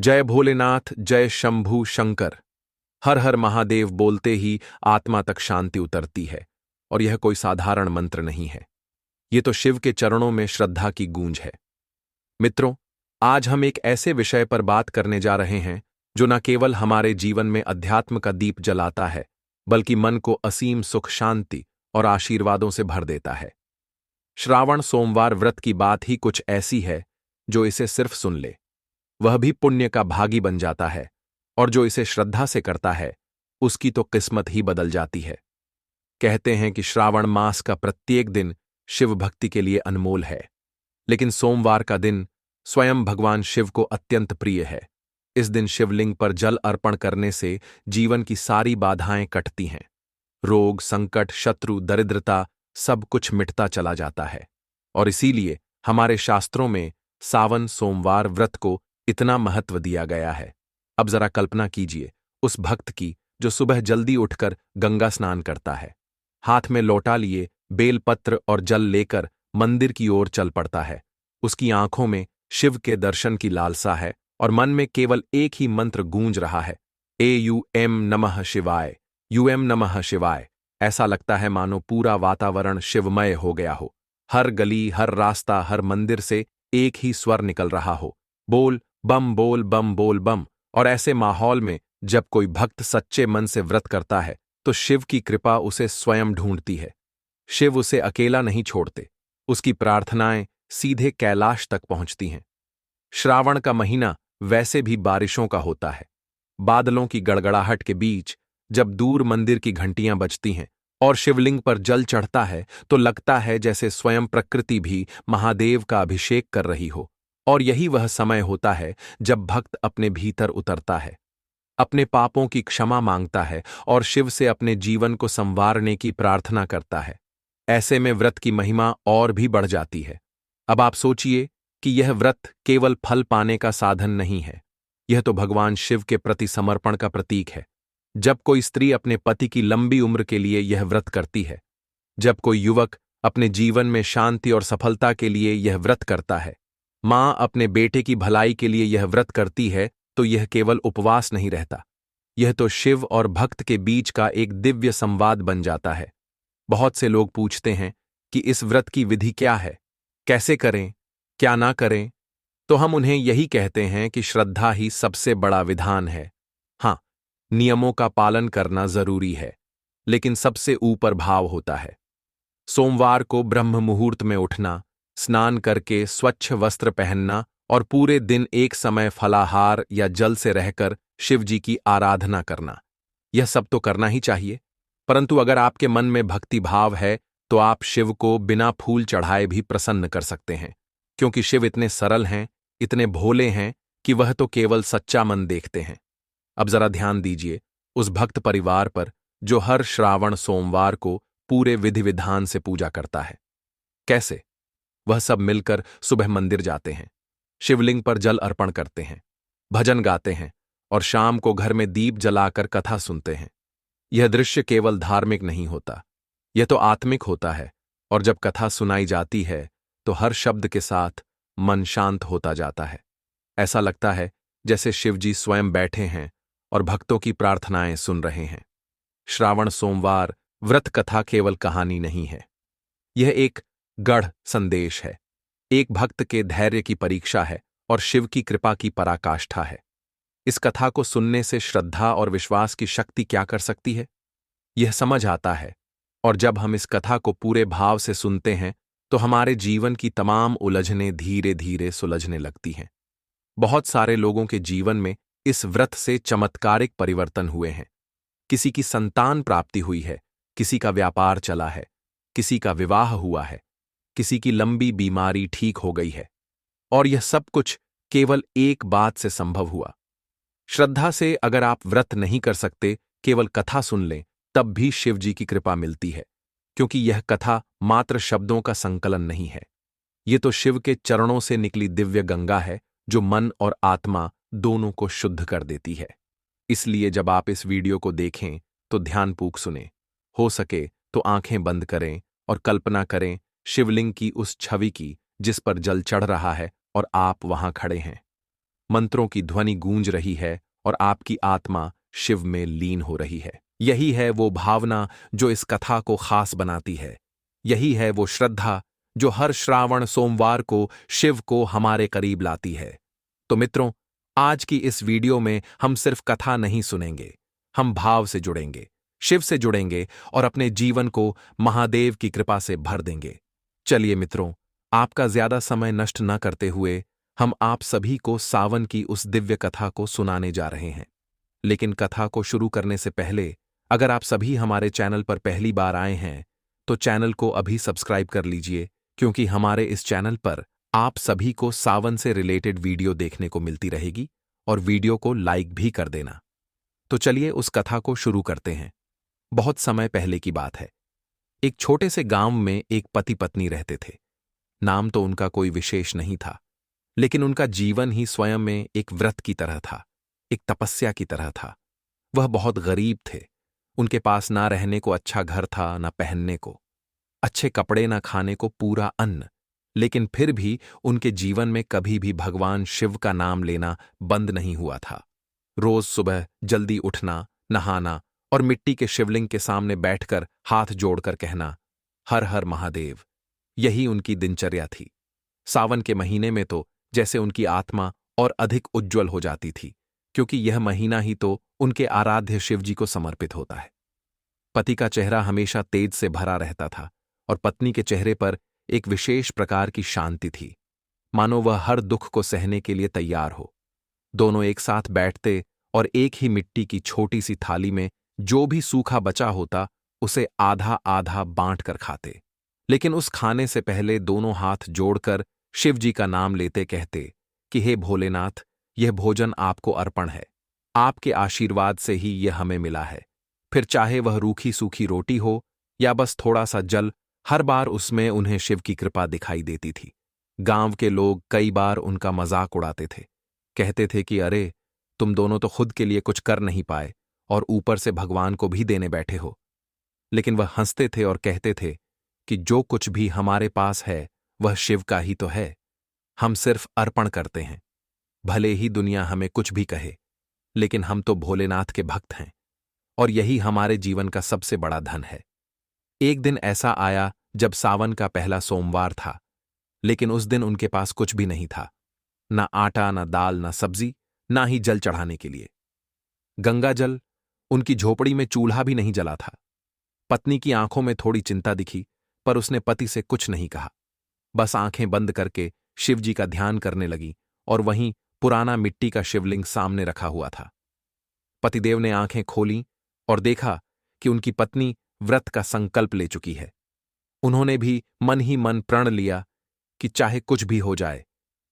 जय भोलेनाथ, जय शंभू शंकर। हर हर महादेव बोलते ही आत्मा तक शांति उतरती है। और यह कोई साधारण मंत्र नहीं है, ये तो शिव के चरणों में श्रद्धा की गूंज है। मित्रों, आज हम एक ऐसे विषय पर बात करने जा रहे हैं जो न केवल हमारे जीवन में अध्यात्म का दीप जलाता है, बल्कि मन को असीम सुख, शांति और आशीर्वादों से भर देता है। श्रावण सोमवार व्रत की बात ही कुछ ऐसी है, जो इसे सिर्फ सुन ले वह भी पुण्य का भागी बन जाता है, और जो इसे श्रद्धा से करता है उसकी तो किस्मत ही बदल जाती है। कहते हैं कि श्रावण मास का प्रत्येक दिन शिव भक्ति के लिए अनमोल है, लेकिन सोमवार का दिन स्वयं भगवान शिव को अत्यंत प्रिय है। इस दिन शिवलिंग पर जल अर्पण करने से जीवन की सारी बाधाएं कटती हैं। रोग, संकट, शत्रु, दरिद्रता सब कुछ मिटता चला जाता है। और इसीलिए हमारे शास्त्रों में सावन सोमवार व्रत को इतना महत्व दिया गया है। अब जरा कल्पना कीजिए उस भक्त की जो सुबह जल्दी उठकर गंगा स्नान करता है, हाथ में लोटा लिए बेलपत्र और जल लेकर मंदिर की ओर चल पड़ता है। उसकी आंखों में शिव के दर्शन की लालसा है और मन में केवल एक ही मंत्र गूंज रहा है, एयूएम नमः शिवाय, यूएम नमः शिवाय। ऐसा लगता है मानो पूरा वातावरण शिवमय हो गया हो। हर गली, हर रास्ता, हर मंदिर से एक ही स्वर निकल रहा हो, बोल बम बोल बम बोल बम। और ऐसे माहौल में जब कोई भक्त सच्चे मन से व्रत करता है तो शिव की कृपा उसे स्वयं ढूंढती है। शिव उसे अकेला नहीं छोड़ते, उसकी प्रार्थनाएं सीधे कैलाश तक पहुंचती हैं। श्रावण का महीना वैसे भी बारिशों का होता है। बादलों की गड़गड़ाहट के बीच जब दूर मंदिर की घंटियां बजती हैं और शिवलिंग पर जल चढ़ता है तो लगता है जैसे स्वयं प्रकृति भी महादेव का अभिषेक कर रही हो। और यही वह समय होता है जब भक्त अपने भीतर उतरता है, अपने पापों की क्षमा मांगता है और शिव से अपने जीवन को संवारने की प्रार्थना करता है। ऐसे में व्रत की महिमा और भी बढ़ जाती है। अब आप सोचिए कि यह व्रत केवल फल पाने का साधन नहीं है, यह तो भगवान शिव के प्रति समर्पण का प्रतीक है। जब कोई स्त्री अपने पति की लंबी उम्र के लिए यह व्रत करती है, जब कोई युवक अपने जीवन में शांति और सफलता के लिए यह व्रत करता है, मां अपने बेटे की भलाई के लिए यह व्रत करती है, तो यह केवल उपवास नहीं रहता, यह तो शिव और भक्त के बीच का एक दिव्य संवाद बन जाता है। बहुत से लोग पूछते हैं कि इस व्रत की विधि क्या है, कैसे करें, क्या ना करें, तो हम उन्हें यही कहते हैं कि श्रद्धा ही सबसे बड़ा विधान है। हाँ, नियमों का पालन करना जरूरी है, लेकिन सबसे ऊपर भाव होता है। सोमवार को ब्रह्म मुहूर्त में उठना, स्नान करके स्वच्छ वस्त्र पहनना और पूरे दिन एक समय फलाहार या जल से रहकर शिव जी की आराधना करना, यह सब तो करना ही चाहिए। परंतु अगर आपके मन में भक्ति भाव है तो आप शिव को बिना फूल चढ़ाए भी प्रसन्न कर सकते हैं, क्योंकि शिव इतने सरल हैं, इतने भोले हैं कि वह तो केवल सच्चा मन देखते हैं। अब जरा ध्यान दीजिए उस भक्त परिवार पर जो हर श्रावण सोमवार को पूरे विधि विधान से पूजा करता है। कैसे? वह सब मिलकर सुबह मंदिर जाते हैं, शिवलिंग पर जल अर्पण करते हैं, भजन गाते हैं और शाम को घर में दीप जलाकर कथा सुनते हैं। यह दृश्य केवल धार्मिक नहीं होता, यह तो आत्मिक होता है। और जब कथा सुनाई जाती है तो हर शब्द के साथ मन शांत होता जाता है। ऐसा लगता है जैसे शिवजी स्वयं बैठे हैं और भक्तों की प्रार्थनाएं सुन रहे हैं। श्रावण सोमवार व्रत कथा केवल कहानी नहीं है, यह एक गढ़ संदेश है, एक भक्त के धैर्य की परीक्षा है और शिव की कृपा की पराकाष्ठा है। इस कथा को सुनने से श्रद्धा और विश्वास की शक्ति क्या कर सकती है, यह समझ आता है। और जब हम इस कथा को पूरे भाव से सुनते हैं तो हमारे जीवन की तमाम उलझनें धीरे धीरे सुलझने लगती हैं। बहुत सारे लोगों के जीवन में इस व्रत से चमत्कारिक परिवर्तन हुए हैं। किसी की संतान प्राप्ति हुई है, किसी का व्यापार चला है, किसी का विवाह हुआ है, किसी की लंबी बीमारी ठीक हो गई है। और यह सब कुछ केवल एक बात से संभव हुआ। श्रद्धा से अगर आप व्रत नहीं कर सकते, केवल कथा सुन लें, तब भी शिव जी की कृपा मिलती है, क्योंकि यह कथा मात्र शब्दों का संकलन नहीं है, ये तो शिव के चरणों से निकली दिव्य गंगा है जो मन और आत्मा दोनों को शुद्ध कर देती है। इसलिए जब आप इस वीडियो को देखें तो ध्यानपूर्वक सुनें, हो सके तो आंखें बंद करें और कल्पना करें शिवलिंग की उस छवि की जिस पर जल चढ़ रहा है और आप वहां खड़े हैं। मंत्रों की ध्वनि गूंज रही है और आपकी आत्मा शिव में लीन हो रही है। यही है वो भावना जो इस कथा को खास बनाती है। यही है वो श्रद्धा जो हर श्रावण सोमवार को शिव को हमारे करीब लाती है। तो मित्रों, आज की इस वीडियो में हम सिर्फ कथा नहीं सुनेंगे, हम भाव से जुड़ेंगे, शिव से जुड़ेंगे और अपने जीवन को महादेव की कृपा से भर देंगे। चलिए मित्रों, आपका ज्यादा समय नष्ट न करते हुए हम आप सभी को सावन की उस दिव्य कथा को सुनाने जा रहे हैं। लेकिन कथा को शुरू करने से पहले, अगर आप सभी हमारे चैनल पर पहली बार आए हैं तो चैनल को अभी सब्सक्राइब कर लीजिए, क्योंकि हमारे इस चैनल पर आप सभी को सावन से रिलेटेड वीडियो देखने को मिलती रहेगी और वीडियो को लाइक भी कर देना। तो चलिए उस कथा को शुरू करते हैं। बहुत समय पहले की बात है। एक छोटे से गांव में एक पति पत्नी रहते थे। नाम तो उनका कोई विशेष नहीं था, लेकिन उनका जीवन ही स्वयं में एक व्रत की तरह था, एक तपस्या की तरह था। वह बहुत गरीब थे। उनके पास ना रहने को अच्छा घर था, ना पहनने को अच्छे कपड़े, ना खाने को पूरा अन्न। लेकिन फिर भी उनके जीवन में कभी भी भगवान शिव का नाम लेना बंद नहीं हुआ था। रोज सुबह जल्दी उठना, नहाना और मिट्टी के शिवलिंग के सामने बैठकर हाथ जोड़कर कहना, हर हर महादेव। यही उनकी दिनचर्या थी। सावन के महीने में तो जैसे उनकी आत्मा और अधिक उज्ज्वल हो जाती थी, क्योंकि यह महीना ही तो उनके आराध्य शिवजी को समर्पित होता है। पति का चेहरा हमेशा तेज से भरा रहता था और पत्नी के चेहरे पर एक विशेष प्रकार की शांति थी, मानो वह हर दुख को सहने के लिए तैयार हो। दोनों एक साथ बैठते और एक ही मिट्टी की छोटी सी थाली में जो भी सूखा बचा होता उसे आधा आधा बांट कर खाते। लेकिन उस खाने से पहले दोनों हाथ जोड़कर शिव जी का नाम लेते कहते कि हे भोलेनाथ, यह भोजन आपको अर्पण है। आपके आशीर्वाद से ही यह हमें मिला है। फिर चाहे वह रूखी सूखी रोटी हो या बस थोड़ा सा जल, हर बार उसमें उन्हें शिव की कृपा दिखाई देती थी। गांव के लोग कई बार उनका मजाक उड़ाते थे। कहते थे कि अरे, तुम दोनों तो खुद के लिए कुछ कर नहीं पाए और ऊपर से भगवान को भी देने बैठे हो। लेकिन वह हंसते थे और कहते थे कि जो कुछ भी हमारे पास है वह शिव का ही तो है। हम सिर्फ अर्पण करते हैं। भले ही दुनिया हमें कुछ भी कहे, लेकिन हम तो भोलेनाथ के भक्त हैं और यही हमारे जीवन का सबसे बड़ा धन है। एक दिन ऐसा आया जब सावन का पहला सोमवार था, लेकिन उस दिन उनके पास कुछ भी नहीं था। ना आटा, ना दाल, ना सब्जी, ना ही जल चढ़ाने के लिए। गंगा जल, उनकी झोपड़ी में चूल्हा भी नहीं जला था। पत्नी की आंखों में थोड़ी चिंता दिखी, पर उसने पति से कुछ नहीं कहा। बस आंखें बंद करके शिवजी का ध्यान करने लगी और वहीं पुराना मिट्टी का शिवलिंग सामने रखा हुआ था। पतिदेव ने आंखें खोलीं और देखा कि उनकी पत्नी व्रत का संकल्प ले चुकी है। उन्होंने भी मन ही मन प्रण लिया कि चाहे कुछ भी हो जाए,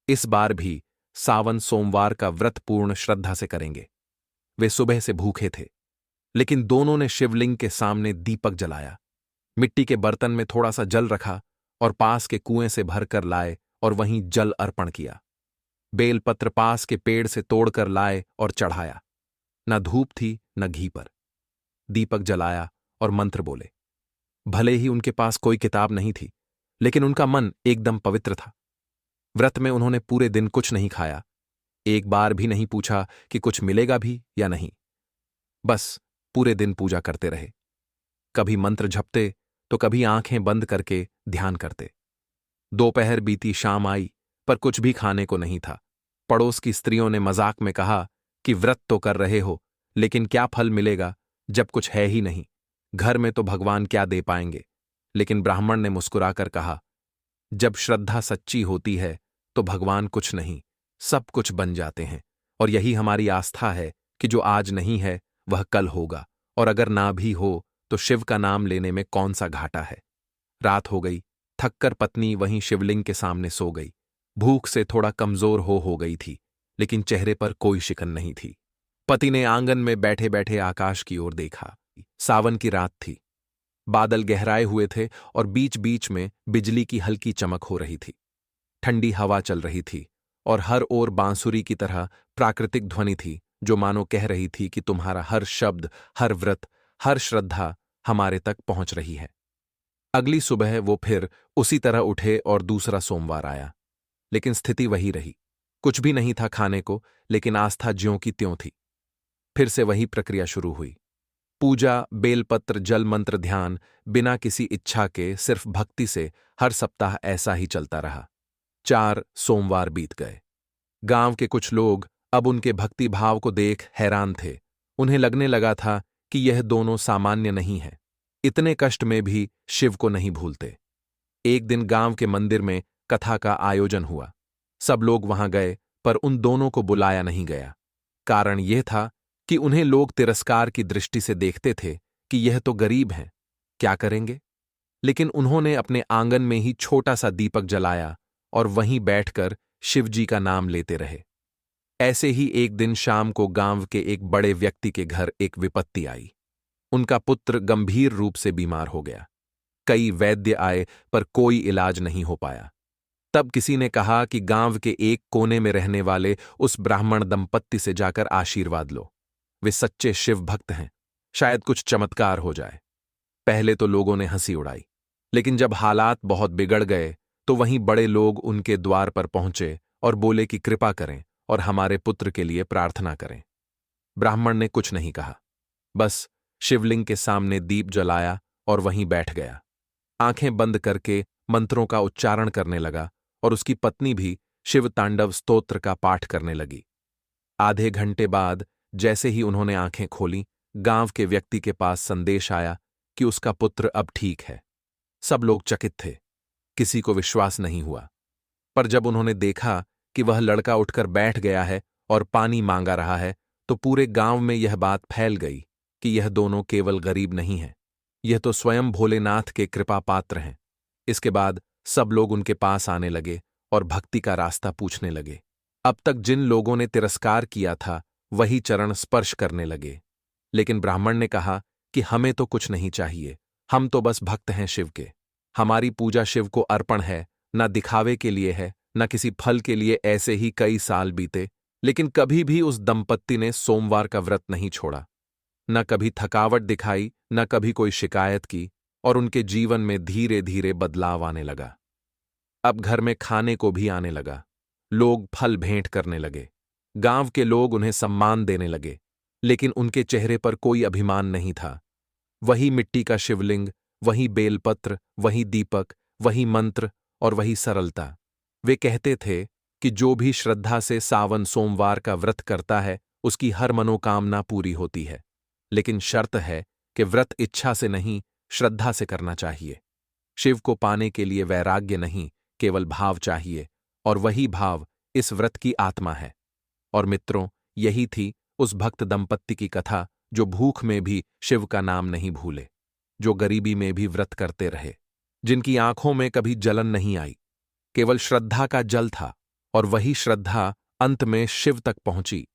इस बार भी सावन सोमवार का व्रत पूर्ण श्रद्धा से करेंगे। वे सुबह से भूखे थे, लेकिन दोनों ने शिवलिंग के सामने दीपक जलाया, मिट्टी के बर्तन में थोड़ा सा जल रखा और पास के कुएं से भरकर लाए और वहीं जल अर्पण किया। बेलपत्र पास के पेड़ से तोड़कर लाए और चढ़ाया। न धूप थी न घी पर। दीपक जलाया और मंत्र बोले। भले ही उनके पास कोई किताब नहीं थी, लेकिन उनका मन एकदम पवित्र था। व्रत में उन्होंने पूरे दिन कुछ नहीं खाया, एक बार भी नहीं पूछा कि कुछ मिलेगा भी या नहीं। बस पूरे दिन पूजा करते रहे। कभी मंत्र जपते तो कभी आंखें बंद करके ध्यान करते। दोपहर बीती, शाम आई, पर कुछ भी खाने को नहीं था। पड़ोस की स्त्रियों ने मजाक में कहा कि व्रत तो कर रहे हो, लेकिन क्या फल मिलेगा जब कुछ है ही नहीं। घर में तो भगवान क्या दे पाएंगे। लेकिन ब्राह्मण ने मुस्कुराकर कहा, जब श्रद्धा सच्ची होती है तो भगवान कुछ नहीं, सब कुछ बन जाते हैं। और यही हमारी आस्था है कि जो आज नहीं है वह कल होगा, और अगर ना भी हो तो शिव का नाम लेने में कौन सा घाटा है। रात हो गई। थककर पत्नी वहीं शिवलिंग के सामने सो गई। भूख से थोड़ा कमजोर हो गई थी, लेकिन चेहरे पर कोई शिकन नहीं थी। पति ने आंगन में बैठे बैठे आकाश की ओर देखा। सावन की रात थी। बादल गहराए हुए थे और बीच बीच में बिजली की हल्की चमक हो रही थी। ठंडी हवा चल रही थी और हर ओर बांसुरी की तरह प्राकृतिक ध्वनि थी, जो मानो कह रही थी कि तुम्हारा हर शब्द, हर व्रत, हर श्रद्धा हमारे तक पहुंच रही है। अगली सुबह वो फिर उसी तरह उठे और दूसरा सोमवार आया, लेकिन स्थिति वही रही। कुछ भी नहीं था खाने को, लेकिन आस्था ज्यों की त्यों थी। फिर से वही प्रक्रिया शुरू हुई। पूजा, बेलपत्र, जल मंत्र, ध्यान, बिना किसी इच्छा के, सिर्फ भक्ति से हर सप्ताह ऐसा ही चलता रहा। 4 सोमवार बीत गए। गांव के कुछ लोग अब उनके भक्ति भाव को देख हैरान थे। उन्हें लगने लगा था कि यह दोनों सामान्य नहीं है। इतने कष्ट में भी शिव को नहीं भूलते। एक दिन गांव के मंदिर में कथा का आयोजन हुआ। सब लोग वहां गए, पर उन दोनों को बुलाया नहीं गया। कारण यह था कि उन्हें लोग तिरस्कार की दृष्टि से देखते थे कि यह तो गरीब हैं, क्या करेंगे। लेकिन उन्होंने अपने आंगन में ही छोटा सा दीपक जलाया और वहीं बैठकर शिवजी का नाम लेते रहे। ऐसे ही एक दिन शाम को गांव के एक बड़े व्यक्ति के घर एक विपत्ति आई। उनका पुत्र गंभीर रूप से बीमार हो गया। कई वैद्य आए, पर कोई इलाज नहीं हो पाया। तब किसी ने कहा कि गांव के एक कोने में रहने वाले उस ब्राह्मण दंपत्ति से जाकर आशीर्वाद लो। वे सच्चे शिव भक्त हैं, शायद कुछ चमत्कार हो जाए। पहले तो लोगों ने हंसी उड़ाई, लेकिन जब हालात बहुत बिगड़ गए तो वहीं बड़े लोग उनके द्वार पर पहुंचे और बोले कि कृपा करें और हमारे पुत्र के लिए प्रार्थना करें। ब्राह्मण ने कुछ नहीं कहा, बस शिवलिंग के सामने दीप जलाया और वहीं बैठ गया। आंखें बंद करके मंत्रों का उच्चारण करने लगा और उसकी पत्नी भी शिव तांडव स्तोत्र का पाठ करने लगी। आधे घंटे बाद जैसे ही उन्होंने आंखें खोलीं, गांव के व्यक्ति के पास संदेश आया कि उसका पुत्र अब ठीक है। सब लोग चकित थे, किसी को विश्वास नहीं हुआ। पर जब उन्होंने देखा कि वह लड़का उठकर बैठ गया है और पानी मांगा रहा है, तो पूरे गांव में यह बात फैल गई कि यह दोनों केवल गरीब नहीं हैं, यह तो स्वयं भोलेनाथ के कृपा पात्र हैं। इसके बाद सब लोग उनके पास आने लगे और भक्ति का रास्ता पूछने लगे। अब तक जिन लोगों ने तिरस्कार किया था वही चरण स्पर्श करने लगे। लेकिन ब्राह्मण ने कहा कि हमें तो कुछ नहीं चाहिए, हम तो बस भक्त हैं शिव के। हमारी पूजा शिव को अर्पण है, न दिखावे के लिए है, न किसी फल के लिए। ऐसे ही कई साल बीते, लेकिन कभी भी उस दंपत्ति ने सोमवार का व्रत नहीं छोड़ा। न कभी थकावट दिखाई, न कभी कोई शिकायत की, और उनके जीवन में धीरे धीरे बदलाव आने लगा। अब घर में खाने को भी आने लगा। लोग फल भेंट करने लगे। गांव के लोग उन्हें सम्मान देने लगे, लेकिन उनके चेहरे पर कोई अभिमान नहीं था। वही मिट्टी का शिवलिंग, वही बेलपत्र, वही दीपक, वही मंत्र और वही सरलता। वे कहते थे कि जो भी श्रद्धा से सावन सोमवार का व्रत करता है उसकी हर मनोकामना पूरी होती है, लेकिन शर्त है कि व्रत इच्छा से नहीं, श्रद्धा से करना चाहिए। शिव को पाने के लिए वैराग्य नहीं, केवल भाव चाहिए, और वही भाव इस व्रत की आत्मा है। और मित्रों, यही थी उस भक्त दंपत्ति की कथा जो भूख में भी शिव का नाम नहीं भूले, जो गरीबी में भी व्रत करते रहे, जिनकी आंखों में कभी जलन नहीं आई, केवल श्रद्धा का जल था। और वही श्रद्धा अंत में शिव तक पहुंची,